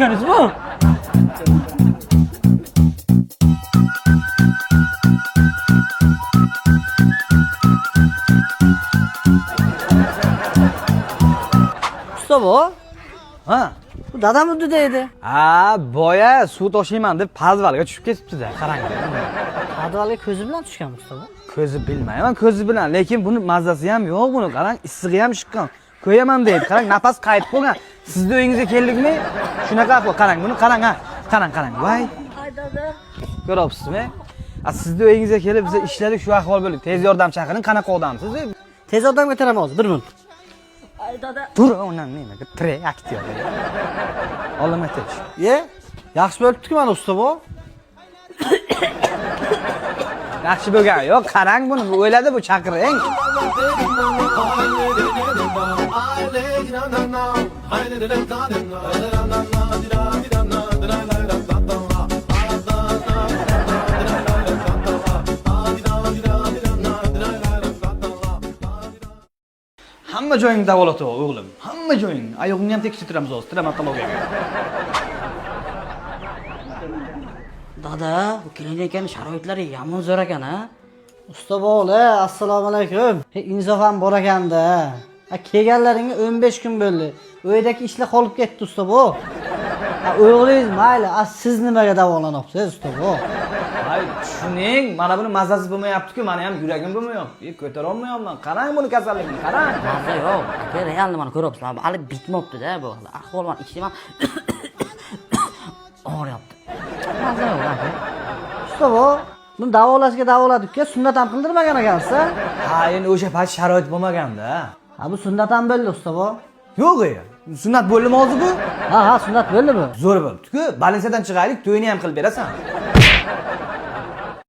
ekansiz bu. Mustafa, Ha. bu dadam uddi deydi. Ha, boya suv toshiyman deb podvalga tushib ketibdi-da, qarang. Podvalga ko'zi bilan tushgan Mustafa. Ko'zi bilmayman, ko'zi bilan, lekin buni mazasi ham yo'q buni. Qarang, issig'i ham chiqqan. Ko'yaman deydi. Qarang, nafas qaytib qolgan. Sizni uyingizga keldikmi? Shunaqa ahvol. Qarang, buni qarang ha. Qarang. Voy. Ay dada. Ko'ryapsizmi? Sizni uyingizga kelib biz ishladik, shu ahvol bo'ldi. Tez yordam chaqiring, qanaqa odamsiz? Tez odamga teraman hozir, 1 minut. Ay dada. Tur, ondan nima? Tre aktyor. Olma tech. Ye? Yaxshi bo'libdi-ku mana Mustafa. Yaxshi bo'lgan. Yo'q, qarang buni. O'yladi bu chaqiring. Hamma joyingni davolatib ol, o'g'lim. Hamma joying. Oyog'ingni ham tekshirtiramiz hozir, traumatologiyaga. Dada, bu klinikaning sharoitlari yomon zo'r ekan-a. Mustafa o'g'li, assalomu alaykum. Insof ham bor ekanda. Kelganlaringga 15 kun bo'ldi. Uydagi ishlar qolib ketdi Mustafa. O'g'lingiz mayli, siz nimaga davolanyapsiz Mustafa? Hay, tushuning, mana buni mazasi bo'lmayapti-ku, meni ham yuragim bo'lmayapti. Ko'tara olmayapman. Qarang buni kasalligini, qarang. Maza yo'q. Aka, real nimani ko'ryapsiz? Mana hali bitmabdi-da bu. Ahvol mana ichim ham og'riyapti. Maza yo'q aka. Mustafa, buni davoladik-ku, sunnat ham qildirmagan ekansiz. Ha, endi o'sha payt sharoit bo'lmaganda. Ha, bu sunnat ham bo'ldi Mustafa. Yo'q, sunnat bo'ldimi hozir bu? Ha, sunnat bo'ldi bu. Zo'r bo'libdi-ku. Balansadan chiqaylik, to'yini ham qilib berasan.